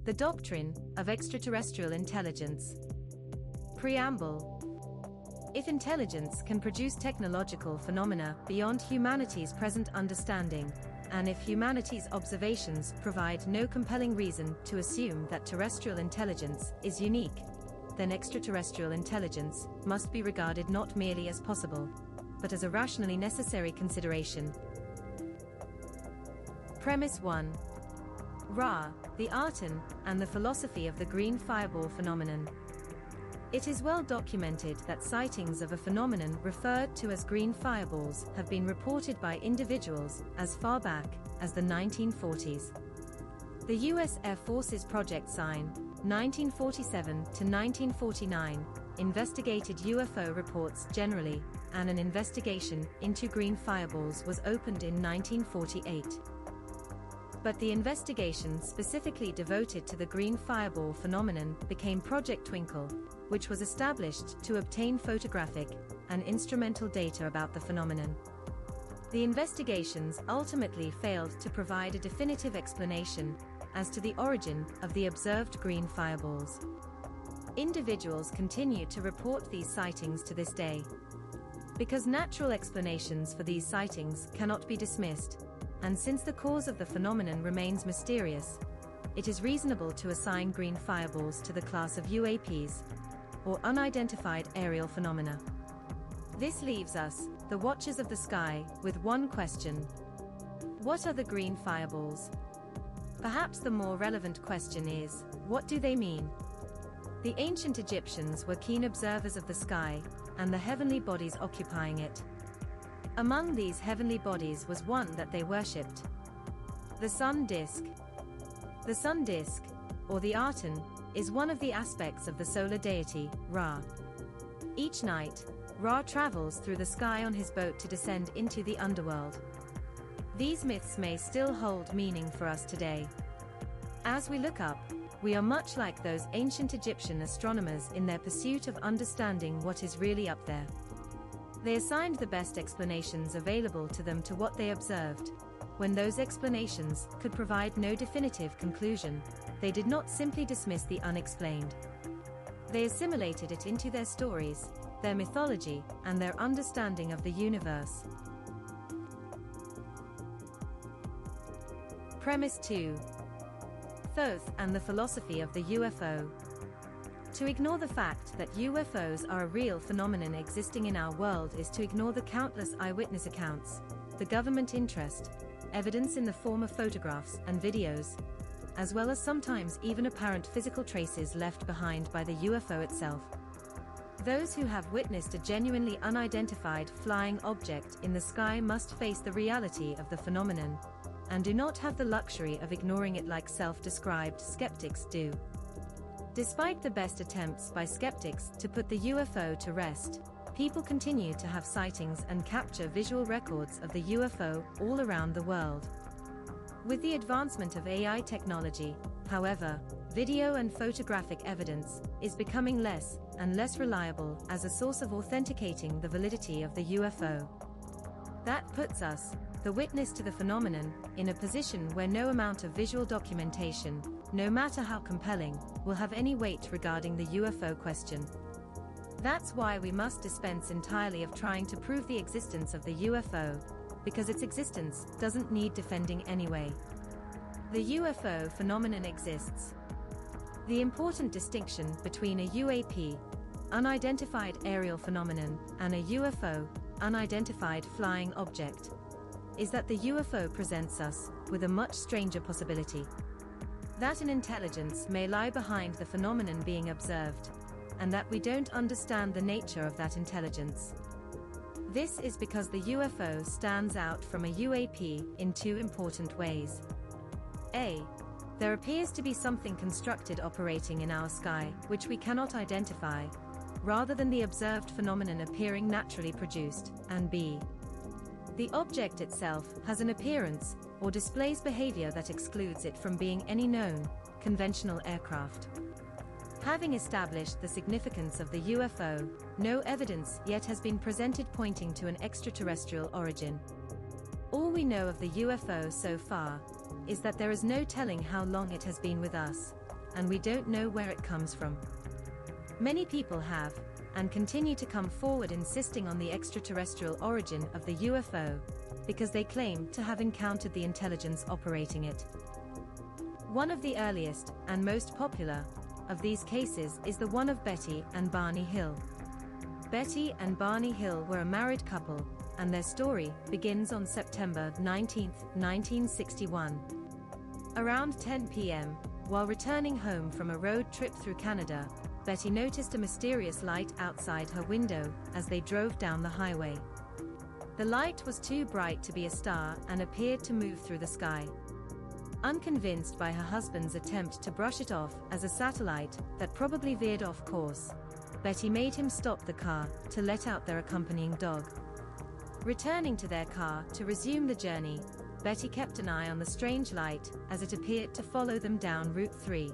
The Doctrine of Extraterrestrial Intelligence. Preamble. If intelligence can produce technological phenomena beyond humanity's present understanding, and if humanity's observations provide no compelling reason to assume that terrestrial intelligence is unique, then extraterrestrial intelligence must be regarded not merely as possible, but as a rationally necessary consideration. Premise 1. Ray-uh-lee-uhn and the philosophy of the green fireball phenomenon. It is well documented that sightings of a phenomenon referred to as green fireballs have been reported by individuals as far back as the 1940s. The U.S. Air Force's Project Sign, 1947 to 1949, investigated UFO reports generally, and an investigation into green fireballs was opened in 1948. But the investigation specifically devoted to the green fireball phenomenon became Project Twinkle, which was established to obtain photographic and instrumental data about the phenomenon. The investigations ultimately failed to provide a definitive explanation as to the origin of the observed green fireballs. Individuals continue to report these sightings to this day. Because natural explanations for these sightings cannot be dismissed, and since the cause of the phenomenon remains mysterious, it is reasonable to assign green fireballs to the class of UAPs, or unidentified aerial phenomena. This leaves us, the watchers of the sky, with one question. What are the green fireballs? Perhaps the more relevant question is, what do they mean? The ancient Egyptians were keen observers of the sky, and the heavenly bodies occupying it. Among these heavenly bodies was one that they worshipped: the sun disk. The sun disk, or the Aten, is one of the aspects of the solar deity, Ra. Each night, Ra travels through the sky on his boat to descend into the underworld. These myths may still hold meaning for us today. As we look up, we are much like those ancient Egyptian astronomers in their pursuit of understanding what is really up there. They assigned the best explanations available to them to what they observed. When those explanations could provide no definitive conclusion, they did not simply dismiss the unexplained. They assimilated it into their stories, their mythology, and their understanding of the universe. Premise 2. Thoth and the philosophy of the UFO. To ignore the fact that UFOs are a real phenomenon existing in our world is to ignore the countless eyewitness accounts, the government interest, evidence in the form of photographs and videos, as well as sometimes even apparent physical traces left behind by the UFO itself. Those who have witnessed a genuinely unidentified flying object in the sky must face the reality of the phenomenon, and do not have the luxury of ignoring it like self-described skeptics do. Despite the best attempts by skeptics to put the UFO to rest, people continue to have sightings and capture visual records of the UFO all around the world. With the advancement of AI technology, however, video and photographic evidence is becoming less and less reliable as a source of authenticating the validity of the UFO. That puts us, the witness to the phenomenon, in a position where no amount of visual documentation, no matter how compelling, will have any weight regarding the UFO question. That's why we must dispense entirely of trying to prove the existence of the UFO, because its existence doesn't need defending anyway. The UFO phenomenon exists. The important distinction between a UAP, unidentified aerial phenomenon, and a UFO, unidentified flying object, is that the UFO presents us with a much stranger possibility. That an intelligence may lie behind the phenomenon being observed, and that we don't understand the nature of that intelligence. This is because the UFO stands out from a UAP in two important ways. A. There appears to be something constructed operating in our sky, which we cannot identify, rather than the observed phenomenon appearing naturally produced, and B. The object itself has an appearance, or displays behavior that excludes it from being any known, conventional aircraft. Having established the significance of the UFO, no evidence yet has been presented pointing to an extraterrestrial origin. All we know of the UFO so far is that there is no telling how long it has been with us, and we don't know where it comes from. Many people have, and continue to come forward insisting on the extraterrestrial origin of the UFO, because they claim to have encountered the intelligence operating it. One of the earliest, and most popular, of these cases is the one of Betty and Barney Hill. Betty and Barney Hill were a married couple, and their story begins on September 19, 1961. Around 10 p.m., while returning home from a road trip through Canada, Betty noticed a mysterious light outside her window as they drove down the highway. The light was too bright to be a star and appeared to move through the sky. Unconvinced by her husband's attempt to brush it off as a satellite that probably veered off course, Betty made him stop the car to let out their accompanying dog. Returning to their car to resume the journey, Betty kept an eye on the strange light as it appeared to follow them down Route 3.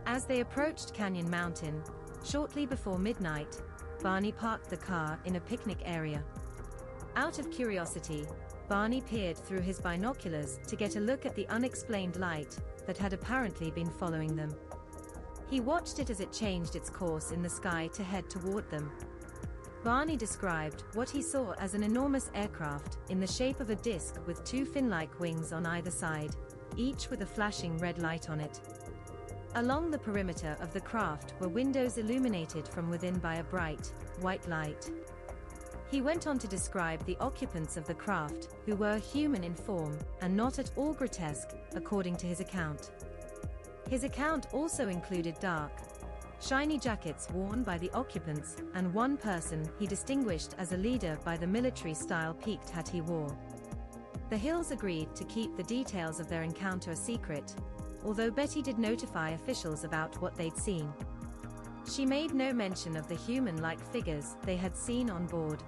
As they approached Canyon Mountain, shortly before midnight, Barney parked the car in a picnic area. Out of curiosity, Barney peered through his binoculars to get a look at the unexplained light that had apparently been following them. He watched it as it changed its course in the sky to head toward them. Barney described what he saw as an enormous aircraft in the shape of a disc with two fin-like wings on either side, each with a flashing red light on it. Along the perimeter of the craft were windows illuminated from within by a bright, white light. He went on to describe the occupants of the craft, who were human in form, and not at all grotesque, according to his account. His account also included dark, shiny jackets worn by the occupants, and one person he distinguished as a leader by the military-style peaked hat he wore. The Hills agreed to keep the details of their encounter a secret, although Betty did notify officials about what they'd seen. She made no mention of the human-like figures they had seen on board.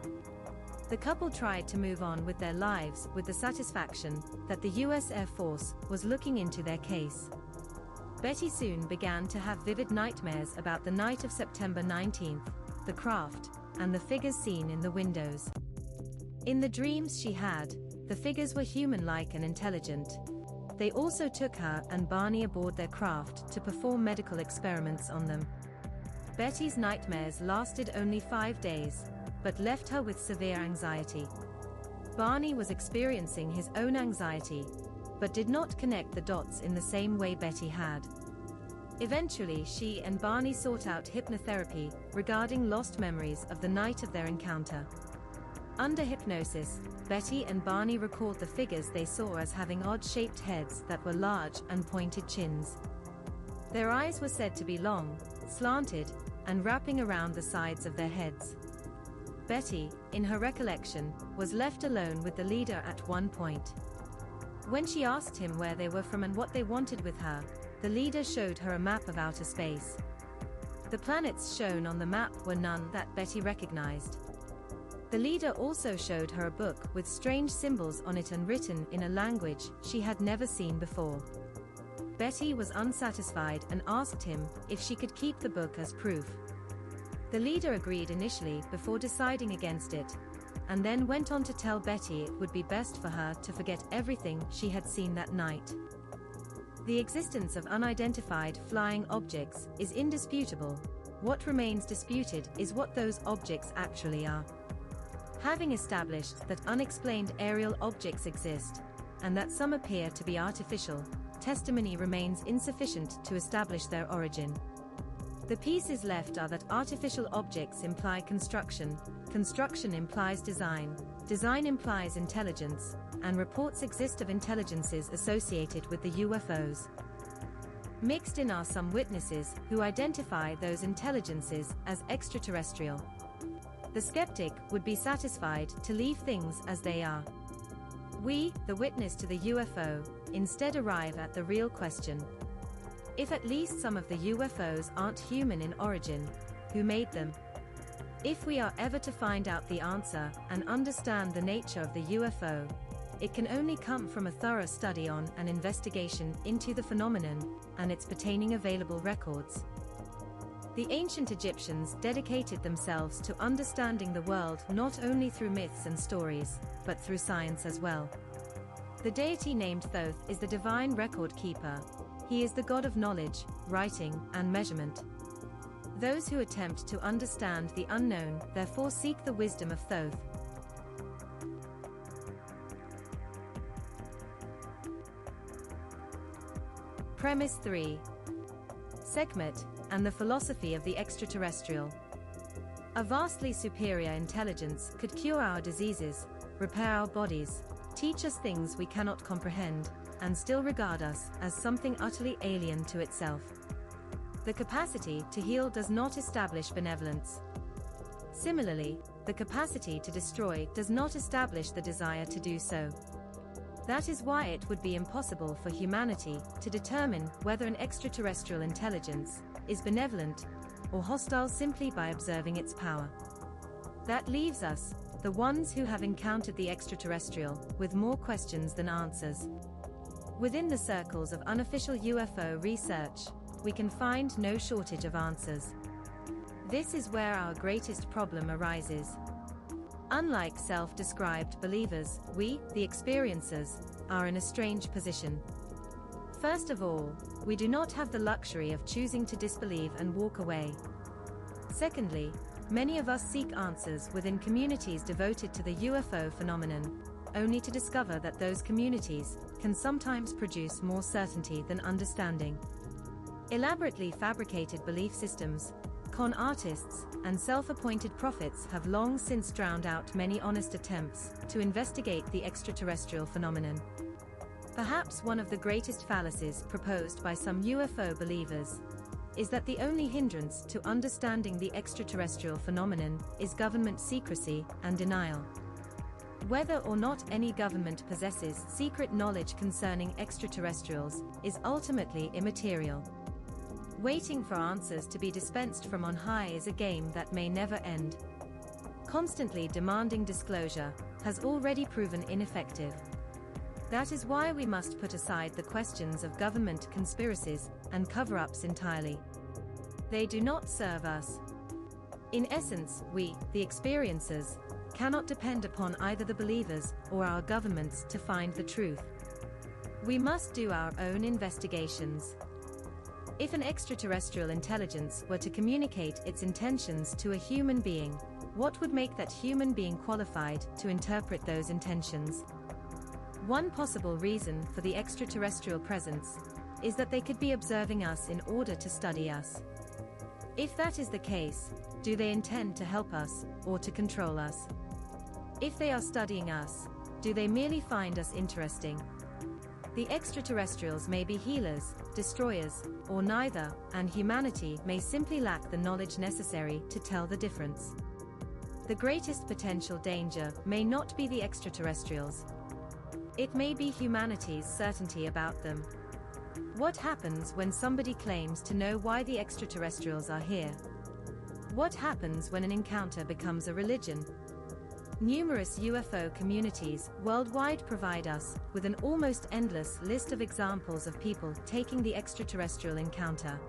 The couple tried to move on with their lives with the satisfaction that the U.S. Air Force was looking into their case. Betty soon began to have vivid nightmares about the night of September 19th, the craft, and the figures seen in the windows. In the dreams she had, the figures were human-like and intelligent. They also took her and Barney aboard their craft to perform medical experiments on them. Betty's nightmares lasted only 5 days, but left her with severe anxiety. Barney was experiencing his own anxiety, but did not connect the dots in the same way Betty had. Eventually, she and Barney sought out hypnotherapy regarding lost memories of the night of their encounter. Under hypnosis, Betty and Barney recalled the figures they saw as having odd-shaped heads that were large and pointed chins. Their eyes were said to be long, slanted, and wrapping around the sides of their heads. Betty, in her recollection, was left alone with the leader at one point. When she asked him where they were from and what they wanted with her, the leader showed her a map of outer space. The planets shown on the map were none that Betty recognized. The leader also showed her a book with strange symbols on it and written in a language she had never seen before. Betty was unsatisfied and asked him if she could keep the book as proof. The leader agreed initially before deciding against it, and then went on to tell Betty it would be best for her to forget everything she had seen that night. The existence of unidentified flying objects is indisputable. What remains disputed is what those objects actually are. Having established that unexplained aerial objects exist, and that some appear to be artificial, testimony remains insufficient to establish their origin. The pieces left are that artificial objects imply construction, construction implies design, design implies intelligence, and reports exist of intelligences associated with the UFOs. Mixed in are some witnesses who identify those intelligences as extraterrestrial. The skeptic would be satisfied to leave things as they are. We, the witness to the UFO, instead arrive at the real question. If at least some of the UFOs aren't human in origin, who made them? If we are ever to find out the answer and understand the nature of the UFO, it can only come from a thorough study on and investigation into the phenomenon and its pertaining available records. The ancient Egyptians dedicated themselves to understanding the world not only through myths and stories, but through science as well. The deity named Thoth is the divine record keeper. He is the God of knowledge, writing, and measurement. Those who attempt to understand the unknown therefore seek the wisdom of Thoth. Premise 3. Sekhmet, and the philosophy of the extraterrestrial. A vastly superior intelligence could cure our diseases, repair our bodies, teach us things we cannot comprehend, and still regard us as something utterly alien to itself. The capacity to heal does not establish benevolence. Similarly, the capacity to destroy does not establish the desire to do so. That is why it would be impossible for humanity to determine whether an extraterrestrial intelligence is benevolent or hostile simply by observing its power. That leaves us, the ones who have encountered the extraterrestrial, with more questions than answers. Within the circles of unofficial UFO research, we can find no shortage of answers. This is where our greatest problem arises. Unlike self-described believers, we, the experiencers, are in a strange position. First of all, we do not have the luxury of choosing to disbelieve and walk away. Secondly, many of us seek answers within communities devoted to the UFO phenomenon, only to discover that those communities can sometimes produce more certainty than understanding. Elaborately fabricated belief systems, con artists, and self-appointed prophets have long since drowned out many honest attempts to investigate the extraterrestrial phenomenon. Perhaps one of the greatest fallacies proposed by some UFO believers is that the only hindrance to understanding the extraterrestrial phenomenon is government secrecy and denial. Whether or not any government possesses secret knowledge concerning extraterrestrials is ultimately immaterial. Waiting for answers to be dispensed from on high is a game that may never end. Constantly demanding disclosure has already proven ineffective. That is why we must put aside the questions of government conspiracies and cover-ups entirely. They do not serve us. In essence, we, the experiencers, cannot depend upon either the believers or our governments to find the truth. We must do our own investigations. If an extraterrestrial intelligence were to communicate its intentions to a human being, what would make that human being qualified to interpret those intentions? One possible reason for the extraterrestrial presence is that they could be observing us in order to study us. If that is the case, do they intend to help us or to control us? If they are studying us, do they merely find us interesting? The extraterrestrials may be healers, destroyers, or neither, and humanity may simply lack the knowledge necessary to tell the difference. The greatest potential danger may not be the extraterrestrials. It may be humanity's certainty about them. What happens when somebody claims to know why the extraterrestrials are here? What happens when an encounter becomes a religion? Numerous UFO communities worldwide provide us with an almost endless list of examples of people taking the extraterrestrial encounter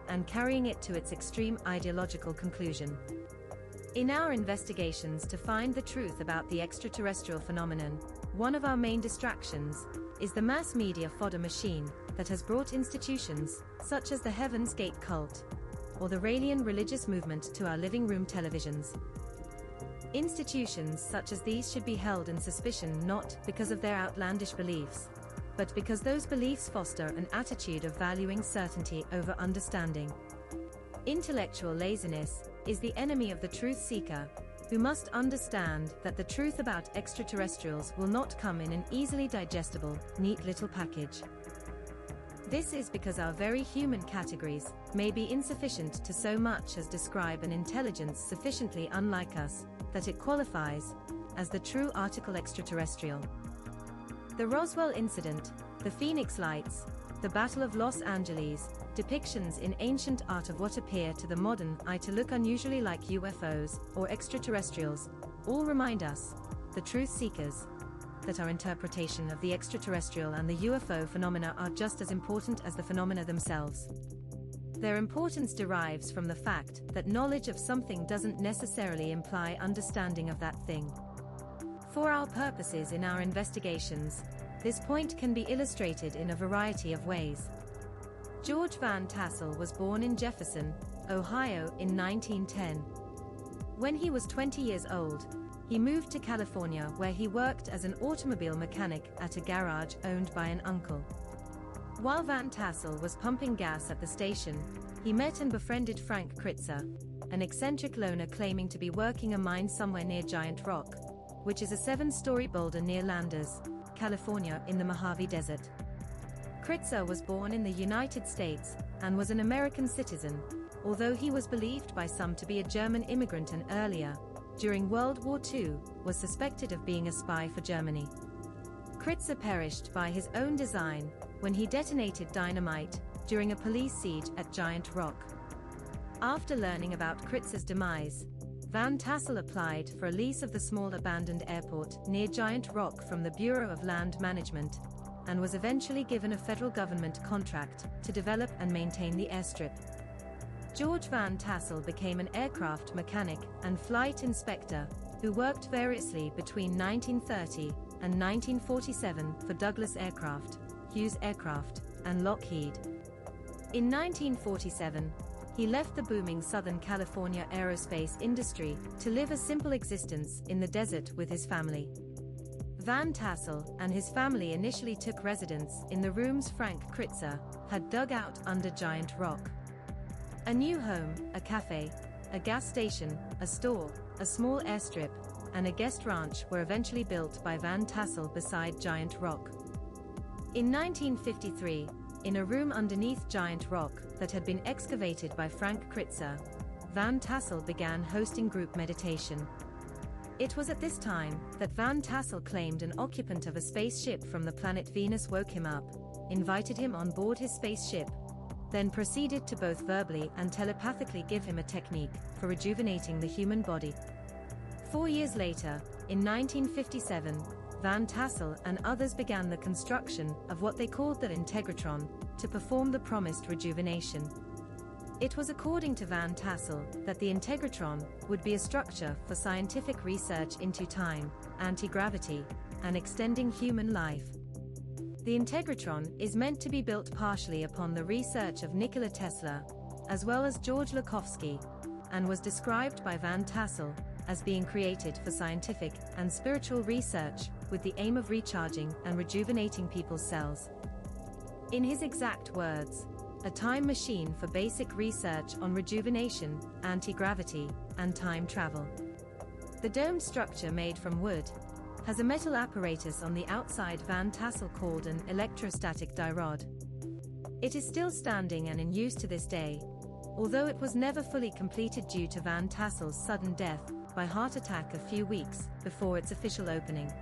and carrying it to its extreme ideological conclusion. In our investigations to find the truth about the extraterrestrial phenomenon, one of our main distractions is the mass media fodder machine that has brought institutions such as the Heaven's Gate cult or the Raëlian religious movement to our living room televisions. Institutions such as these should be held in suspicion not because of their outlandish beliefs, but because those beliefs foster an attitude of valuing certainty over understanding. Intellectual laziness is the enemy of the truth seeker, who must understand that the truth about extraterrestrials will not come in an easily digestible, neat little package. This is because our very human categories may be insufficient to so much as describe an intelligence sufficiently unlike us that it qualifies as the true article extraterrestrial. The Roswell incident, the Phoenix Lights, the Battle of Los Angeles, depictions in ancient art of what appear to the modern eye to look unusually like UFOs or extraterrestrials, all remind us, the truth seekers, that our interpretation of the extraterrestrial and the UFO phenomena are just as important as the phenomena themselves. Their importance derives from the fact that knowledge of something doesn't necessarily imply understanding of that thing. For our purposes in our investigations, this point can be illustrated in a variety of ways. George Van Tassel was born in Jefferson, Ohio in 1910. When he was 20 years old, he moved to California where he worked as an automobile mechanic at a garage owned by an uncle. While Van Tassel was pumping gas at the station, he met and befriended Frank Kritzer, an eccentric loner claiming to be working a mine somewhere near Giant Rock, which is a 7-story boulder near Landers, California in the Mojave Desert. Kritzer was born in the United States and was an American citizen, although he was believed by some to be a German immigrant and earlier, during World War II, was suspected of being a spy for Germany. Kritzer perished by his own design when he detonated dynamite during a police siege at Giant Rock. After learning about Kritzer's demise, Van Tassel applied for a lease of the small abandoned airport near Giant Rock from the Bureau of Land Management, and was eventually given a federal government contract to develop and maintain the airstrip. George Van Tassel became an aircraft mechanic and flight inspector who worked variously between 1930 and 1947 for Douglas Aircraft, Hughes Aircraft, and Lockheed. In 1947, he left the booming Southern California aerospace industry to live a simple existence in the desert with his family. Van Tassel and his family initially took residence in the rooms Frank Kritzer had dug out under Giant Rock. A new home, a cafe, a gas station, a store, a small airstrip, and a guest ranch were eventually built by Van Tassel beside Giant Rock. In 1953, in a room underneath Giant Rock that had been excavated by Frank Kritzer, Van Tassel began hosting group meditation. It was at this time that Van Tassel claimed an occupant of a spaceship from the planet Venus woke him up, invited him on board his spaceship, then proceeded to both verbally and telepathically give him a technique for rejuvenating the human body. 4 years later, in 1957, Van Tassel and others began the construction of what they called the Integratron to perform the promised rejuvenation. It was according to Van Tassel that the Integratron would be a structure for scientific research into time, anti-gravity, and extending human life. The Integratron is meant to be built partially upon the research of Nikola Tesla, as well as George Lakhovsky, and was described by Van Tassel as being created for scientific and spiritual research with the aim of recharging and rejuvenating people's cells. In his exact words, a time machine for basic research on rejuvenation, anti-gravity, and time travel. The domed structure made from wood has a metal apparatus on the outside Van Tassel called an electrostatic dierod. It is still standing and in use to this day, although it was never fully completed due to Van Tassel's sudden death by heart attack a few weeks before its official opening.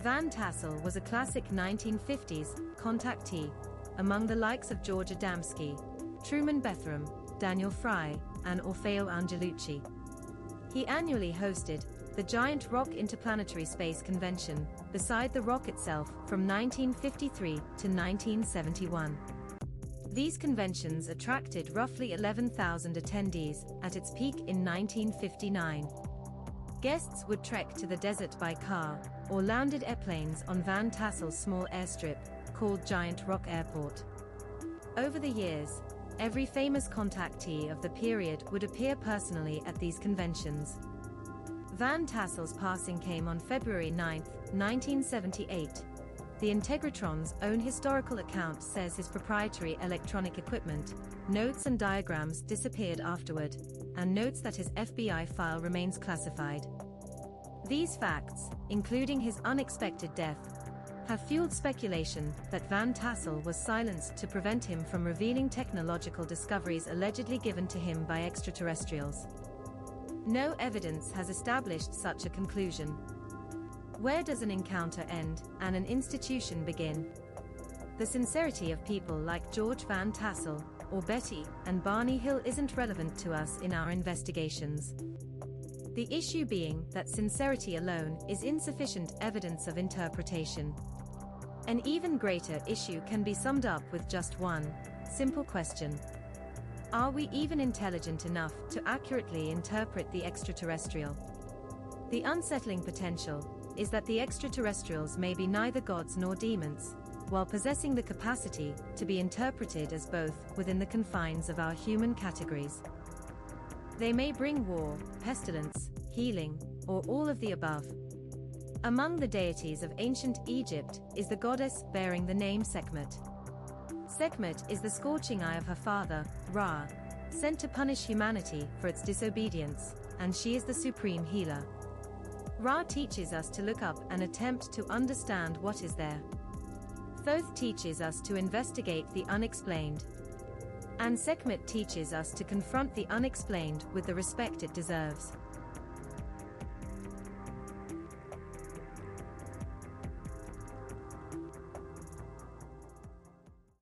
Van Tassel was a classic 1950s contactee among the likes of George Adamski, Truman Bethram, Daniel Fry, and Orfeo Angelucci. He annually hosted the Giant Rock Interplanetary Space Convention beside the rock itself from 1953 to 1971. These conventions attracted roughly 11,000 attendees at its peak in 1959. Guests would trek to the desert by car or landed airplanes on Van Tassel's small airstrip called Giant Rock Airport. Over the years, every famous contactee of the period would appear personally at these conventions. Van Tassel's passing came on February 9, 1978. The Integratron's own historical account says his proprietary electronic equipment, notes and diagrams disappeared afterward, and notes that his FBI file remains classified. These facts, including his unexpected death, have fueled speculation that Van Tassel was silenced to prevent him from revealing technological discoveries allegedly given to him by extraterrestrials. No evidence has established such a conclusion. Where does an encounter end and an institution begin? The sincerity of people like George Van Tassel, or Betty and Barney Hill isn't relevant to us in our investigations. The issue being that sincerity alone is insufficient evidence of interpretation. An even greater issue can be summed up with just one simple question. Are we even intelligent enough to accurately interpret the extraterrestrial? The unsettling potential is that the extraterrestrials may be neither gods nor demons, while possessing the capacity to be interpreted as both within the confines of our human categories. They may bring war, pestilence, healing, or all of the above. Among the deities of ancient Egypt is the goddess bearing the name Sekhmet. Sekhmet is the scorching eye of her father, Ra, sent to punish humanity for its disobedience, and she is the supreme healer. Ra teaches us to look up and attempt to understand what is there. Thoth teaches us to investigate the unexplained. And Sekhmet teaches us to confront the unexplained with the respect it deserves.